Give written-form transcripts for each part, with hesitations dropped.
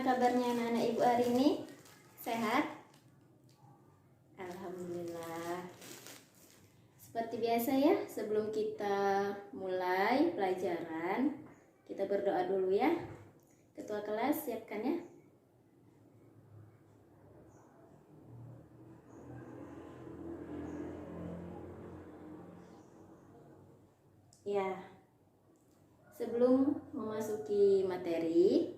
kabarnya anak-anak ibu hari ini? Sehat? Alhamdulillah. Seperti biasa ya, sebelum kita mulai pelajaran, kita berdoa dulu ya. Ketua kelas siapkan ya. Ya, sebelum memasuki materi,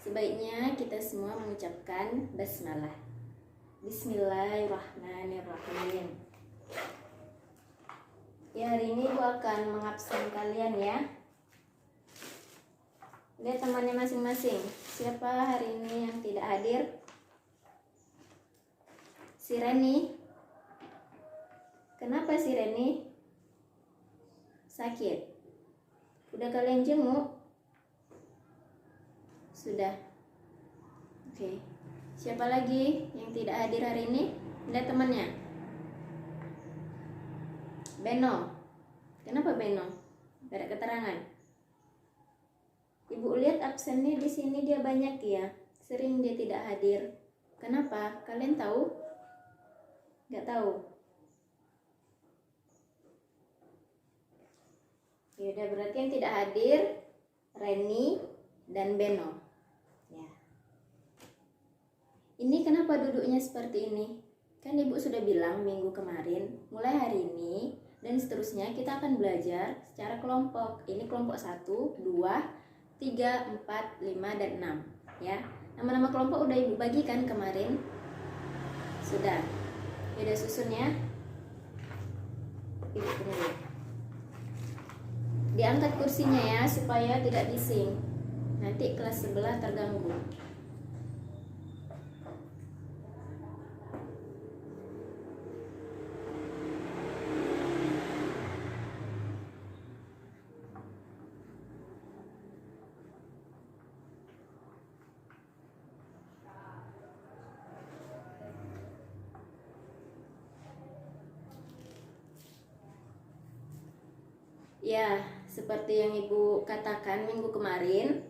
sebaiknya kita semua mengucapkan basmalah. Bismillahirrahmanirrahim. Ya, hari ini Ibu akan mengabsen kalian ya. Lihat temannya masing-masing. Siapa hari ini yang tidak hadir? Si Reni. Kenapa si Reni? Sakit. Udah kalian jenguk? Sudah. Oke. Siapa lagi yang tidak hadir hari ini? Lihat temannya. Beno. Kenapa Beno? Gak ada keterangan. Ibu lihat absennya di sini dia banyak ya. Sering dia tidak hadir. Kenapa? Kalian tahu? Gak tahu. Yaudah, berarti yang tidak hadir Reni dan Beno. Ya. Ini kenapa duduknya seperti ini? Kan Ibu sudah bilang minggu kemarin, mulai hari ini dan seterusnya kita akan belajar secara kelompok. Ini kelompok 1, 2, 3, 4, 5, dan 6 ya. Nama-nama kelompok udah Ibu bagikan kemarin. Sudah. Yaudah, susun ya. Ibu tunggu. Diangkat kursinya ya supaya tidak bising. Nanti kelas sebelah terganggu. Ya, seperti yang Ibu katakan minggu kemarin,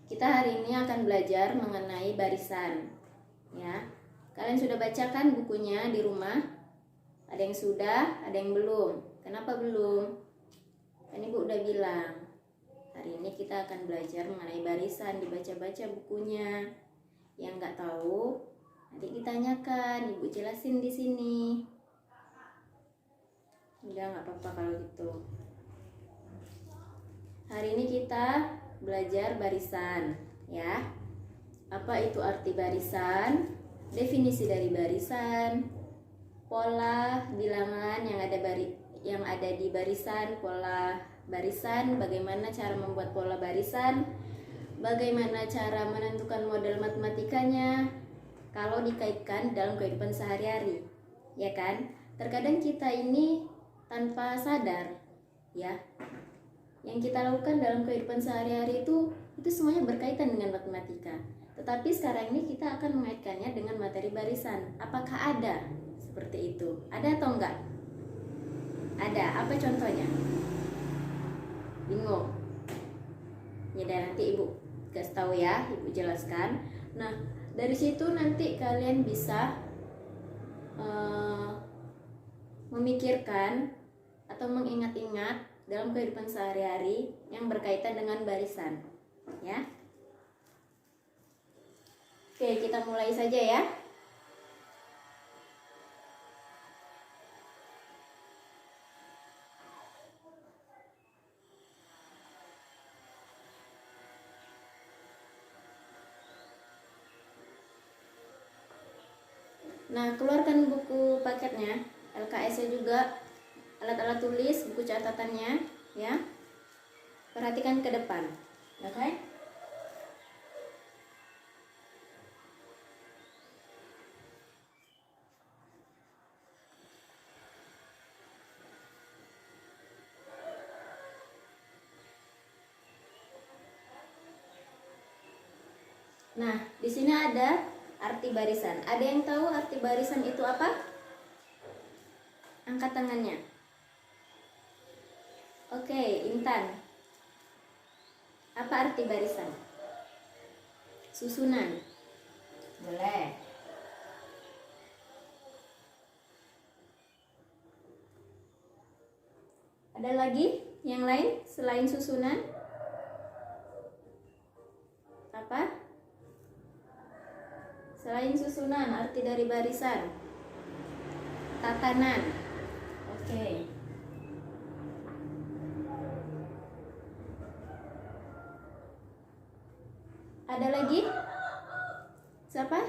kita hari ini akan belajar mengenai barisan. Ya, kalian sudah bacakan bukunya di rumah? Ada yang sudah, ada yang belum. Kenapa belum? Kan Ibu udah bilang, hari ini kita akan belajar mengenai barisan, dibaca-baca bukunya. Yang nggak tahu, nanti ditanyakan, Ibu jelasin di sini. Udah, nggak apa-apa kalau gitu. Hari ini kita belajar barisan ya. Apa itu arti barisan? Definisi dari barisan, pola bilangan yang ada di barisan, pola barisan, bagaimana cara membuat pola barisan, bagaimana cara menentukan model matematikanya kalau dikaitkan dalam kehidupan sehari-hari. Ya kan? Terkadang kita ini tanpa sadar ya, yang kita lakukan dalam kehidupan sehari-hari itu semuanya berkaitan dengan matematika. Tetapi sekarang ini kita akan mengaitkannya dengan materi barisan. Apakah ada seperti itu? Ada atau enggak? Ada. Apa contohnya? Bingung? Ya, dan nanti Ibu kasih tahu ya, Ibu jelaskan. Nah, dari situ nanti kalian bisa memikirkan atau mengingat-ingat dalam kehidupan sehari-hari yang berkaitan dengan barisan ya. Oke, kita mulai saja ya. Nah, keluarkan buku paketnya, LKS-nya juga, alat-alat tulis, buku catatannya ya. Perhatikan ke depan. Oke? Nah, di sini ada arti barisan. Ada yang tahu arti barisan itu apa? Angkat tangannya. Oke, Intan. Apa arti barisan? susunan. Boleh. Ada lagi yang lain selain susunan? Apa? Selain susunan, arti dari barisan. Tatanan. Oke. Ada lagi? Siapa?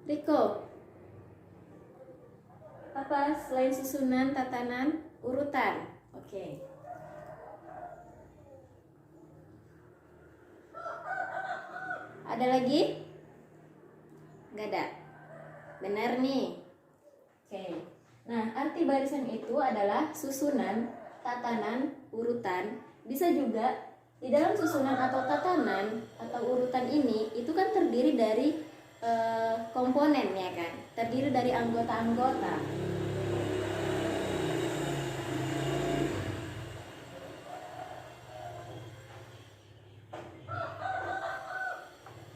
Riko. Apa selain susunan, tatanan, urutan? Oke. Ada lagi? Nggak ada. Benar nih. Oke. Nah, arti barisan itu adalah susunan, tatanan, urutan. Bisa juga di dalam susunan atau tatanan atau urutan ini itu kan terdiri dari komponen, ya kan? Terdiri dari anggota-anggota.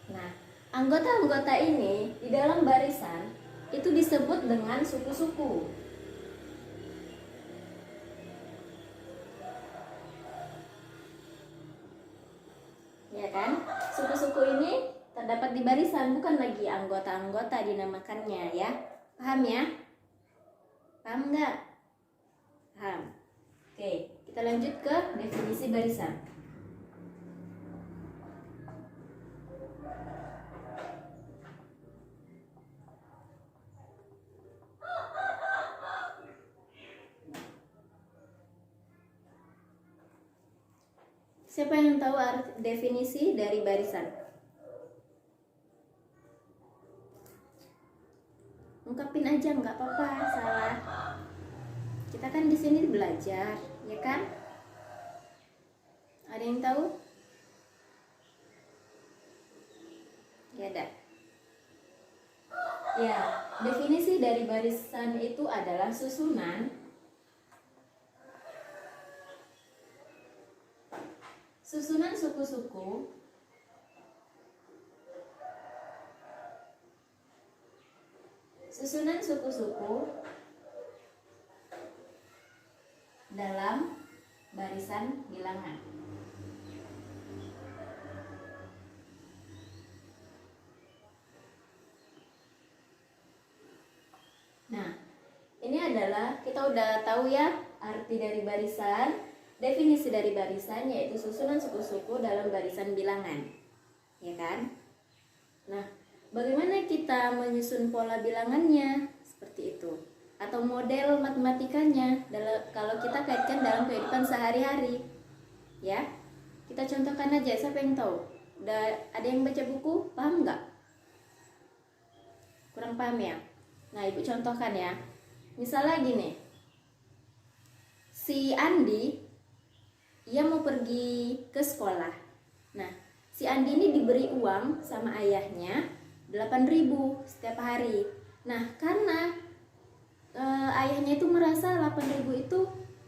Nah, anggota-anggota ini di dalam barisan itu disebut dengan suku-suku. Ya kan? Suku-suku ini terdapat di barisan, bukan lagi anggota-anggota dinamakannya, ya. Paham ya? Paham nggak? Paham. Oke, kita lanjut ke definisi barisan. Siapa yang tahu definisi dari barisan? Ungkapin aja, nggak apa-apa, salah. Kita kan di sini belajar, ya kan? Ada yang tahu? Ya ada. Ya, definisi dari barisan itu adalah susunan suku-suku dalam barisan bilangan. Nah, ini adalah kita udah tahu ya arti dari barisan. Definisi dari barisan yaitu susunan suku-suku dalam barisan bilangan, ya kan? Nah, bagaimana kita menyusun pola bilangannya? Seperti itu. Atau model matematikanya kalau kita kaitkan dalam kehidupan sehari-hari. Ya. Kita contohkan aja, siapa yang tahu? Ada yang baca buku? Paham nggak? Kurang paham ya? Nah, Ibu contohkan ya. Misalnya gini. Si Andi ia mau pergi ke sekolah. Nah, si Andi ini diberi uang sama ayahnya 8.000 setiap hari. Nah, karena ayahnya itu merasa 8.000 itu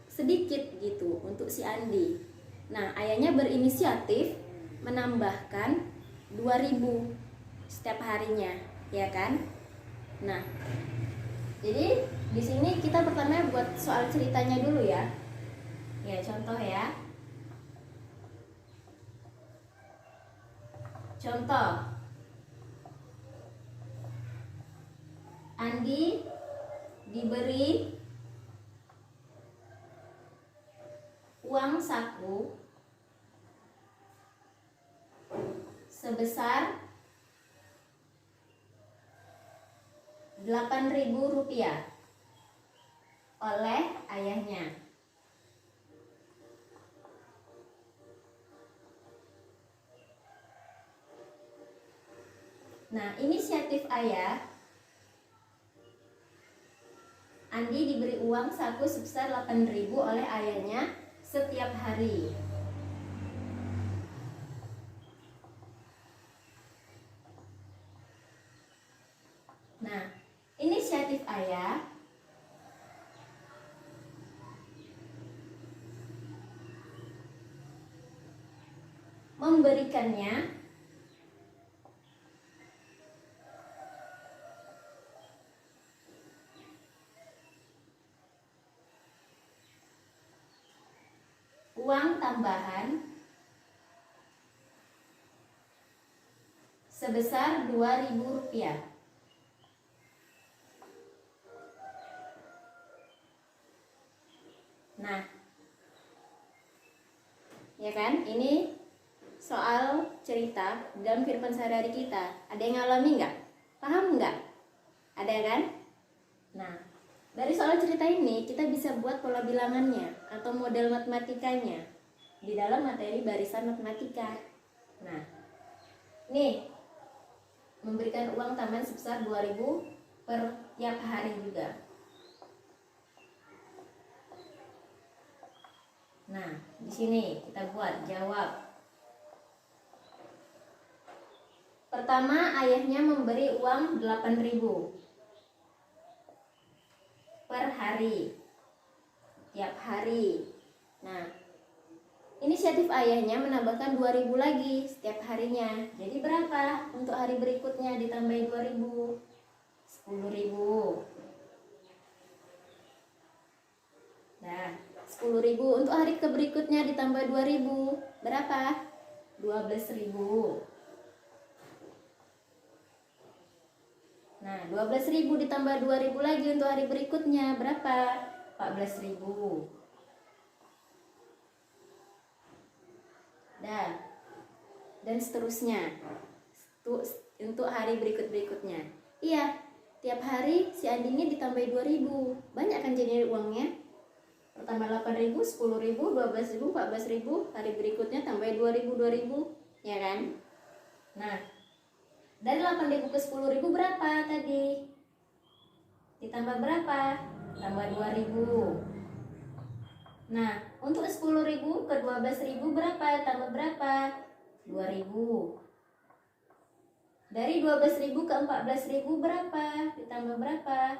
sedikit gitu untuk si Andi. Nah, ayahnya berinisiatif menambahkan 2.000 setiap harinya, ya kan? Nah, jadi di sini kita pertama buat soal ceritanya dulu ya. Ya, contoh ya. Contoh, Andi diberi uang saku sebesar 8.000 rupiah oleh ayahnya. Nah, inisiatif ayah, Andi diberi uang saku sebesar 8.000 oleh ayahnya setiap hari. Nah, inisiatif ayah memberikannya uang tambahan sebesar Rp2.000. Nah, ya kan? Ini soal cerita dalam kehidupan sehari-hari kita. Ada yang ngalami nggak? Paham nggak? Ada kan? Nah, dari soal cerita ini kita bisa buat pola bilangannya atau model matematikanya di dalam materi barisan matematika. Nah, nih memberikan uang tambahan sebesar 2.000 per tiap hari juga. Nah, di sini kita buat jawab. Pertama, ayahnya memberi uang 8.000 per hari, tiap hari. Nah, inisiatif ayahnya menambahkan 2.000 lagi setiap harinya. Jadi berapa untuk hari berikutnya ditambahin 2.000? 10.000. Nah, 10.000 untuk hari berikutnya ditambah 2.000. Berapa? 12.000. Nah, 12.000 ditambah 2.000 lagi untuk hari berikutnya. Berapa? 14.000. Dan seterusnya untuk hari berikutnya. Iya, tiap hari si Andini ditambahi 2.000. Banyak kan jadi uangnya? Pertama 8.000, 10.000, 12.000, 14.000. Hari berikutnya tambah 2.000, ya kan? Nah, dari 8.000 ke 10.000 berapa tadi? Ditambah berapa? Tambah 2.000. Nah, untuk 10.000 ke 12.000 berapa? Tambah berapa? 2.000. Dari 12.000 ke 14.000 berapa? Ditambah berapa?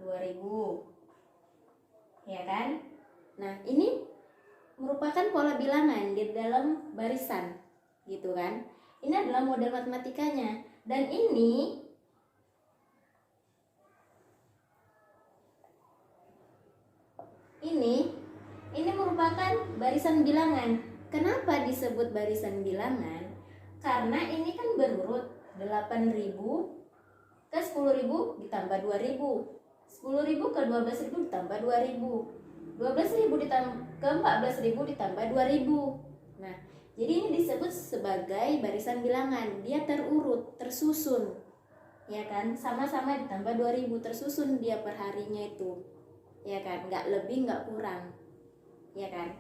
2.000. Ya kan? Nah, ini merupakan pola bilangan di dalam barisan, gitu kan? Ini adalah model matematikanya, dan ini merupakan barisan bilangan. Kenapa disebut barisan bilangan? Karena ini kan berurut 8.000 ke 10.000 ditambah 2.000, 10.000 ke 12.000 ditambah 2.000, 12.000 ke 14.000 ditambah 2.000. Nah, jadi ini disebut sebagai barisan bilangan. Dia terurut, tersusun, ya kan? Sama-sama ditambah 2.000, tersusun dia per harinya itu, ya kan? Nggak lebih, nggak kurang, ya kan?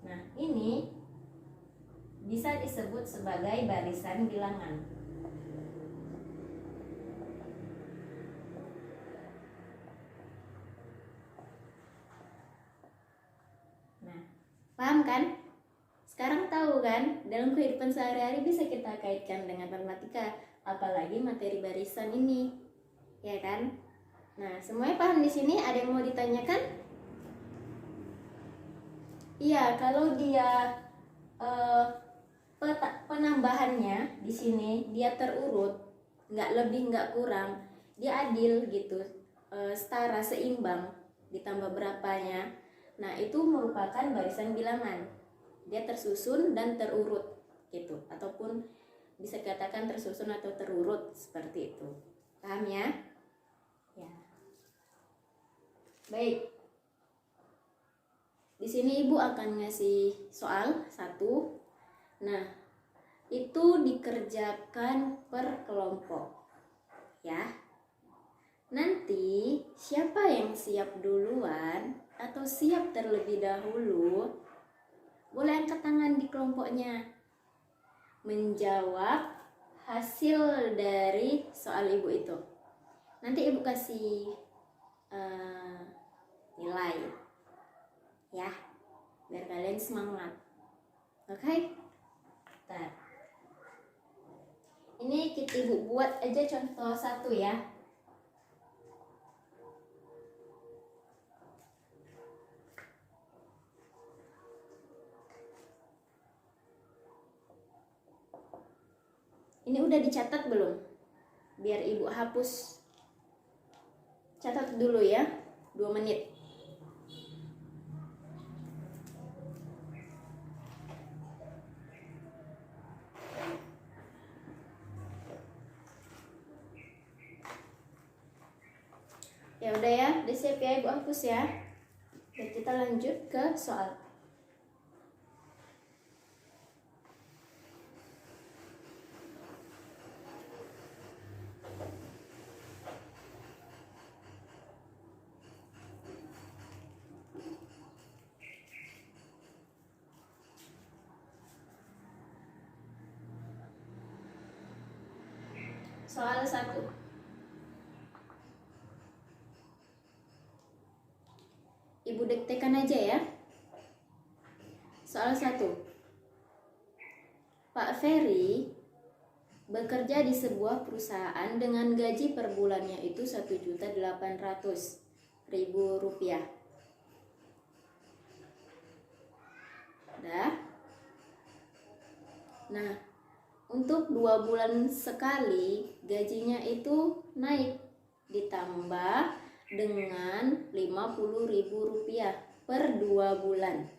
Nah, ini bisa disebut sebagai barisan bilangan. Nah, paham kan? Sekarang tahu kan, dalam kehidupan sehari-hari bisa kita kaitkan dengan matematika, apalagi materi barisan ini, ya kan? Nah, semuanya paham di sini? Ada yang mau ditanyakan? Iya, kalau dia penambahannya di sini dia terurut, nggak lebih nggak kurang, dia adil gitu, setara, seimbang, ditambah berapanya. Nah, itu merupakan barisan bilangan. Dia tersusun dan terurut gitu, ataupun bisa dikatakan tersusun atau terurut seperti itu. Paham ya? Ya. Baik. Di sini Ibu akan ngasih soal satu. Nah, itu dikerjakan per kelompok. Ya. Nanti siapa yang siap duluan atau siap terlebih dahulu, boleh angkat tangan di kelompoknya menjawab hasil dari soal Ibu itu. Nanti Ibu kasih nilai ya, biar kalian semangat. Oke? Nah, ini Ibu buat aja contoh satu ya. Ini udah dicatat belum? Biar Ibu hapus. Catat dulu ya, 2 menit. Ya udah ya, udah siap ya Ibu hapus ya. Dan kita lanjut ke soal. Soal 1. Ibu diktekan aja ya. Soal 1. Pak Ferry bekerja di sebuah perusahaan dengan gaji per bulannya itu 1.800.000 rupiah. Udah? Nah, untuk 2 bulan sekali gajinya itu naik ditambah dengan 50.000 rupiah per 2 bulan.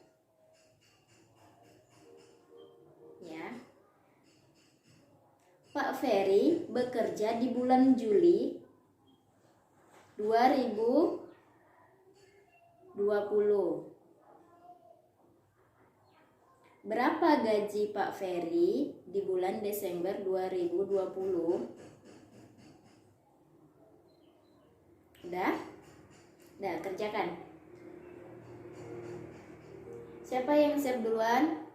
Ya. Pak Ferry bekerja di bulan Juli 2020. Berapa gaji Pak Ferry di bulan Desember 2020? Udah? Udah, kerjakan. Siapa yang siap duluan?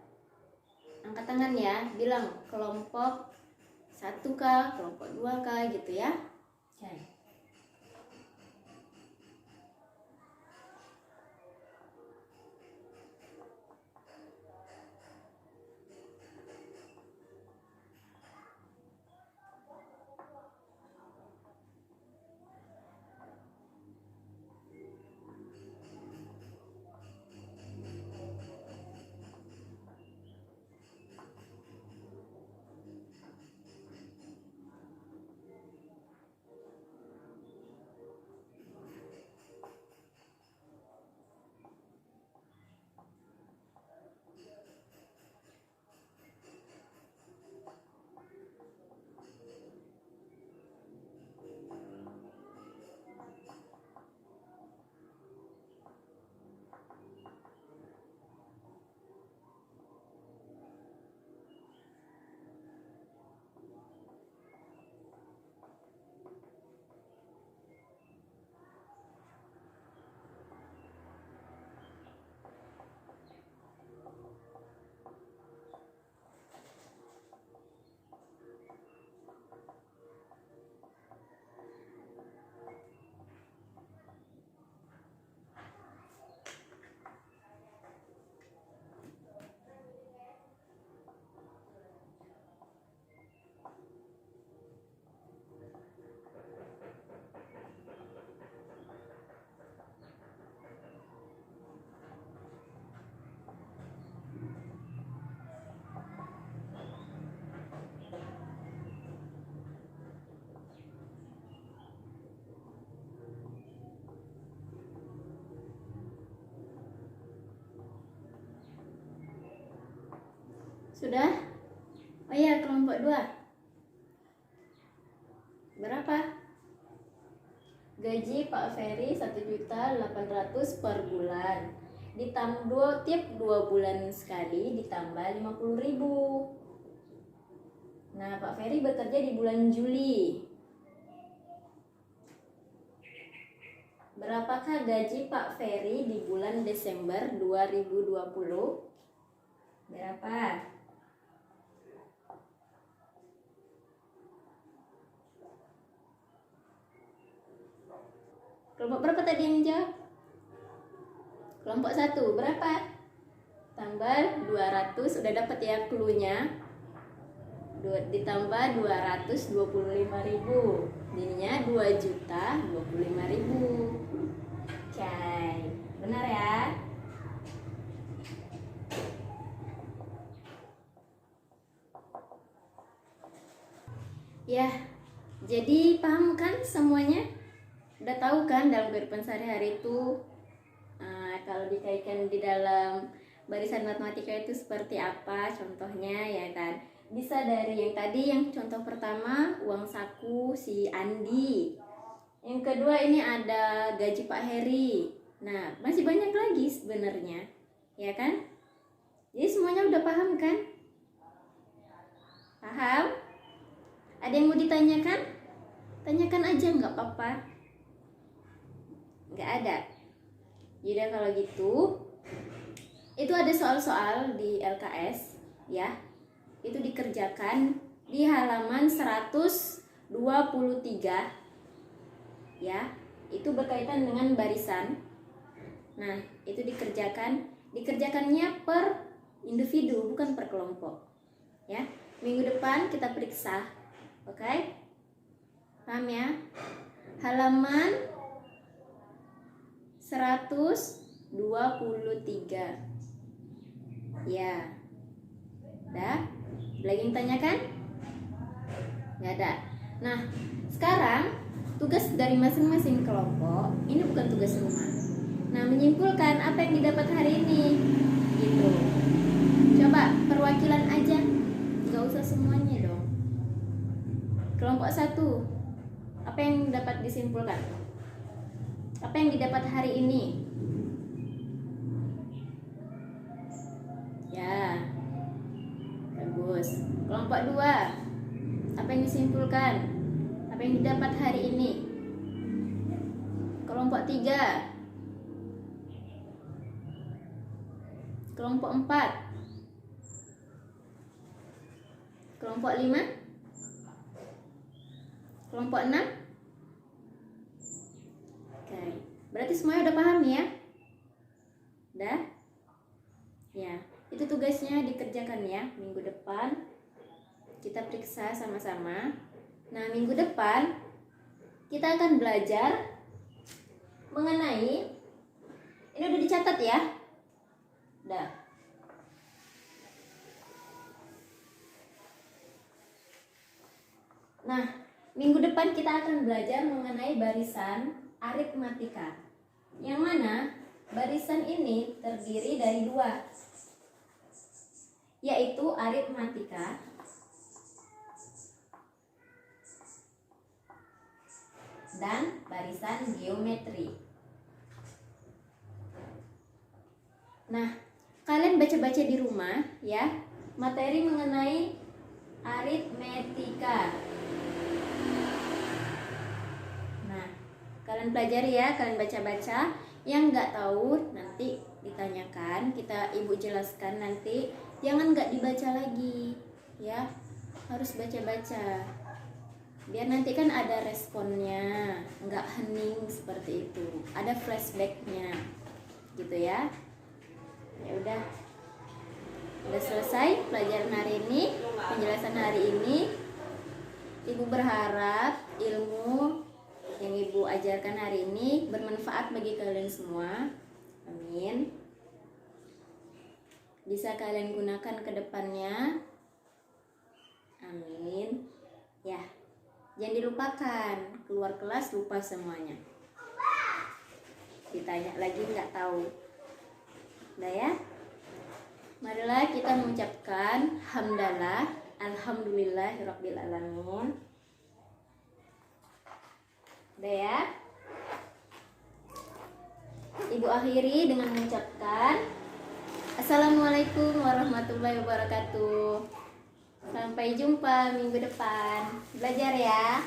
Angkat tangan ya, bilang kelompok 1K, kelompok 2K gitu ya. Oke. Sudah? Oh iya, kelompok 2. Berapa? Gaji Pak Ferry 1.800.000 per bulan. Ditambah tiap 2 bulan sekali ditambah 50.000. Nah, Pak Ferry bekerja di bulan Juli. Berapakah gaji Pak Ferry di bulan Desember 2020? Berapa? Kelompok berapa tadi yang jawab? Kelompok 1 berapa? Tambah 200, udah dapat ya cluenya. Ditambah 225.000, jadinya 2.025.000. Oke, benar ya? Ya, jadi paham kan semuanya? Udah tahu kan dalam kehidupan sehari-hari itu kalau dikaitkan di dalam barisan matematika itu seperti apa contohnya ya kan? Bisa dari yang tadi, yang contoh pertama uang saku si Andi. Yang kedua ini ada gaji Pak Heri. Nah, masih banyak lagi sebenarnya, ya kan? Jadi semuanya udah paham kan? Paham? Ada yang mau ditanyakan? Tanyakan aja, nggak apa-apa. Nggak ada. Yaudah kalau gitu, itu ada soal-soal di LKS, ya. Itu dikerjakan di halaman 123, ya. Itu berkaitan dengan barisan. Nah, itu dikerjakannya per individu, bukan per kelompok, ya. Minggu depan kita periksa, oke? Paham ya? Halaman 123. Ya. Udah? Lagi yang tanyakan? Nggak ada. Nah, sekarang tugas dari masing-masing kelompok ini bukan tugas rumah. Nah, menyimpulkan apa yang didapat hari ini. Gitu. Coba perwakilan aja. Nggak usah semuanya dong. Kelompok 1. Apa yang dapat disimpulkan? Apa yang didapat hari ini? Ya. Bagus. Kelompok 2. Apa yang disimpulkan? Apa yang didapat hari ini? Kelompok 3. Kelompok 4. Kelompok 5. Kelompok 6. Oke. Berarti semuanya udah paham ya? Udah? Ya. Itu tugasnya dikerjakan ya. Minggu depan kita periksa sama-sama. Nah, minggu depan kita akan belajar mengenai, ini udah dicatat ya? Udah. Nah, minggu depan kita akan belajar mengenai barisan aritmatika. Yang mana barisan ini terdiri dari 2, yaitu aritmatika dan barisan geometri. Nah, kalian baca-baca di rumah ya, materi mengenai aritmetika. Nah, kalian pelajari ya, kalian baca-baca. Yang nggak tahu nanti ditanyakan, ibu jelaskan nanti. Jangan nggak dibaca lagi, ya, harus baca-baca. Biar nanti kan ada responnya, nggak hening seperti itu. Ada flashbacknya, gitu ya. Ya udah selesai pelajaran hari ini, penjelasan hari ini. Ibu berharap ilmu yang ibu ajarkan hari ini bermanfaat bagi kalian semua. Amin. Bisa kalian gunakan ke depannya. Amin. Ya, jangan dilupakan. Keluar kelas lupa semuanya. Ditanya lagi nggak tahu. Udah ya? Marilah kita mengucapkan hamdalah, alhamdulillahirabbil alamin. Udah ya? Ibu akhiri dengan mengucapkan assalamualaikum warahmatullahi wabarakatuh. Sampai jumpa minggu depan. Belajar ya.